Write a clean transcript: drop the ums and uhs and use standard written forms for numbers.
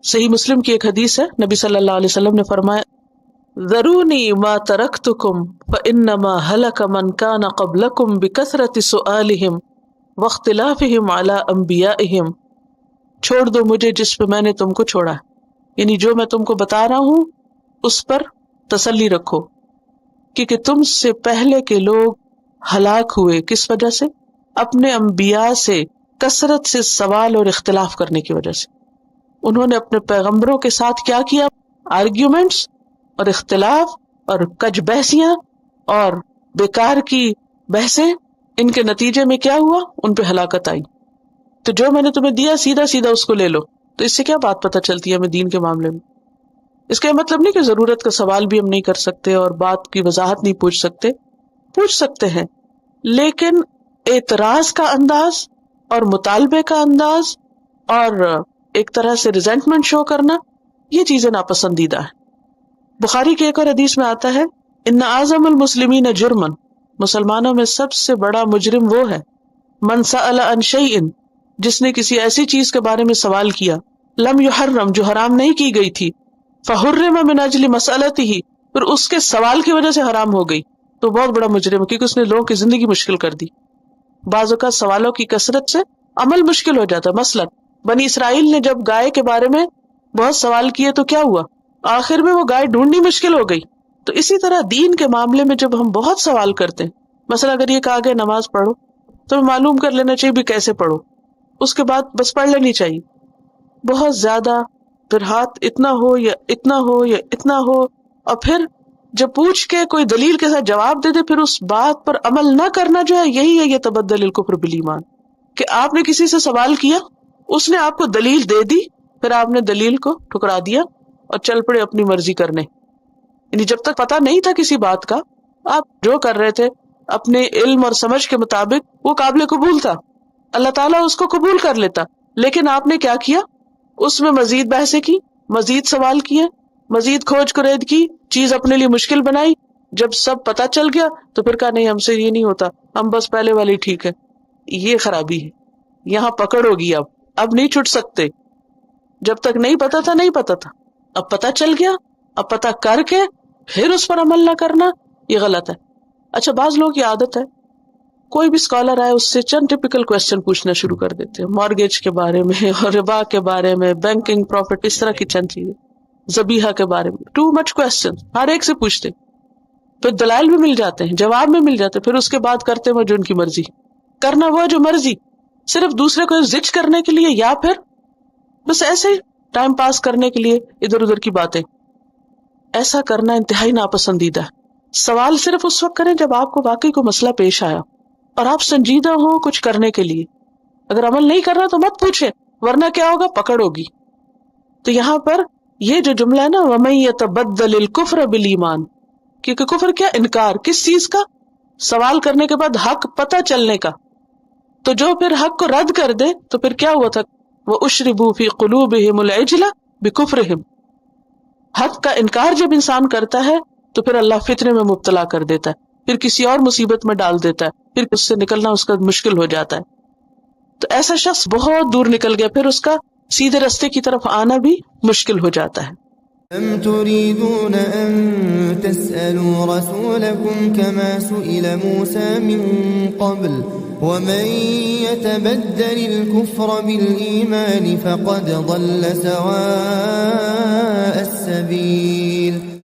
صحیح مسلم کی ایک حدیث ہے، نبی صلی اللہ علیہ وسلم نے فرمایا ذرونی ما ترکتکم فانما ہلک من کان قبلکم بکثرت سؤالہم واختلافہم علی انبیائہم، چھوڑ دو مجھے جس پہ میں نے تم کو چھوڑا، یعنی جو میں تم کو بتا رہا ہوں اس پر تسلی رکھو، کیونکہ تم سے پہلے کے لوگ ہلاک ہوئے کس وجہ سے؟ اپنے انبیاء سے کثرت سے سوال اور اختلاف کرنے کی وجہ سے۔ انہوں نے اپنے پیغمبروں کے ساتھ کیا کیا؟ آرگیومنٹس اور اختلاف اور کج بحثیاں اور بیکار کی بحثیں، ان کے نتیجے میں کیا ہوا؟ ان پہ ہلاکت آئی۔ تو جو میں نے تمہیں دیا سیدھا سیدھا اس کو لے لو۔ تو اس سے کیا بات پتہ چلتی ہے ہمیں دین کے معاملے میں؟ اس کا مطلب نہیں کہ ضرورت کا سوال بھی ہم نہیں کر سکتے اور بات کی وضاحت نہیں پوچھ سکتے ہیں، لیکن اعتراض کا انداز اور مطالبے کا انداز اور ایک طرح سے ریزنٹمنٹ شو کرنا، یہ چیزیں ناپسندیدہ ہیں۔ بخاری کی ایک اور حدیث میں آتا ہے ان اعظم المسلمین جرمن، مسلمانوں میں سب سے بڑا مجرم وہ ہے من سأل عن شیء، جس نے کسی ایسی چیز کے بارے میں سوال کیا لم یحرم، جو حرام نہیں کی گئی تھی، فحرم من اجل مسئلتہ، پھر اس کے سوال کی وجہ سے حرام ہو گئی، تو بہت بڑا مجرم ہے، کیونکہ اس نے لوگوں کی زندگی مشکل کر دی۔ بعض اوقات سوالوں کی کثرت سے عمل مشکل ہو جاتا ہے۔ مثلا بنی اسرائیل نے جب گائے کے بارے میں بہت سوال کیے تو کیا ہوا؟ آخر میں وہ گائے ڈھونڈنی مشکل ہو گئی۔ تو اسی طرح دین کے معاملے میں جب ہم بہت سوال کرتے ہیں، مثلا اگر یہ کہا گیا نماز پڑھو تو معلوم کر لینا چاہیے بھی کیسے پڑھو، اس کے بعد بس پڑھ لینی چاہیے۔ بہت زیادہ پھر ہاتھ اتنا ہو یا اتنا ہو یا اتنا ہو، اور پھر جب پوچھ کے کوئی دلیل کے ساتھ جواب دے دے پھر اس بات پر عمل نہ کرنا جو ہے، یہی ہے یہ تبدل الکفر بالایمان، کہ آپ نے کسی سے سوال کیا، اس نے آپ کو دلیل دے دی، پھر آپ نے دلیل کو ٹھکرا دیا اور چل پڑے اپنی مرضی کرنے۔ یعنی جب تک پتہ نہیں تھا کسی بات کا، آپ جو کر رہے تھے اپنے علم اور سمجھ کے مطابق وہ قابل قبول تھا، اللہ تعالیٰ اس کو قبول کر لیتا، لیکن آپ نے کیا کیا؟ اس میں مزید بحثیں کی، مزید سوال کیے، مزید کھوج کرید کی، چیز اپنے لیے مشکل بنائی۔ جب سب پتہ چل گیا تو پھر کہا نہیں ہم سے یہ نہیں ہوتا، ہم بس پہلے والی ٹھیک ہے۔ یہ خرابی ہے، یہاں پکڑ ہوگی، اب نہیں چھٹ سکتے۔ جب تک نہیں پتا تھا نہیں پتا تھا، اب پتہ چل گیا، اب پتہ کر کے پھر اس پر عمل نہ کرنا، یہ غلط ہے۔ اچھا بعض لوگوں کی عادت ہے کوئی بھی اسکالر آئے اس سے چند ٹپیکل کوسچن پوچھنا شروع کر دیتے ہیں، مارگیج کے بارے میں اور ربا کے بارے میں، بینکنگ، پروفٹ، اس طرح کی چند چیزیں، ذبیحہ کے بارے میں، ٹو مچ کوسچن ہر ایک سے پوچھتے، پھر دلائل بھی مل جاتے ہیں، جواب بھی مل جاتے، پھر اس کے بعد کرتے وہ جو ان کی مرضی، کرنا وہ جو مرضی، صرف دوسرے کو زج کرنے کے لیے یا پھر بس ایسے ہی ٹائم پاس کرنے کے لیے ادھر ادھر کی باتیں۔ ایسا کرنا انتہائی ناپسندیدہ ہے۔ سوال صرف اس وقت کریں جب آپ کو واقعی کوئی مسئلہ پیش آیا اور آپ سنجیدہ ہو کچھ کرنے کے لیے۔ اگر عمل نہیں کرنا تو مت پوچھیں، ورنہ کیا ہوگا؟ پکڑ ہوگی۔ تو یہاں پر یہ جو جملہ ہے نا وَمَن يَتَبَدَّلِ الْكُفْرَ بِالْإِيمَانِ، کیونکہ کفر کیا؟ انکار، کس چیز کا؟ سوال کرنے کے بعد حق پتہ چلنے کا۔ تو جو پھر حق کو رد کر دے تو پھر کیا ہوا تھا؟ وَأُشْرِبُوا فِي قُلُوبِهِمُ الْعِجْلَ بِكُفْرِهِمْ، حق کا انکار جب انسان کرتا ہے تو پھر اللہ فتنے میں مبتلا کر دیتا ہے، پھر کسی اور مصیبت میں ڈال دیتا ہے، پھر اس سے نکلنا اس کا مشکل ہو جاتا ہے۔ تو ایسا شخص بہت دور نکل گیا، پھر اس کا سیدھے رستے کی طرف آنا بھی مشکل ہو جاتا ہے۔ أَمْ تُرِيدُونَ أَن تَسْأَلُوا رَسُولَكُمْ كَمَا سُئِلَ مُوسَى مِن قَبْلُ وَمَن يَتَبَدَّلِ الْكُفْرَ بِالْإِيمَانِ فَقَدْ ضَلَّ سَوَاءَ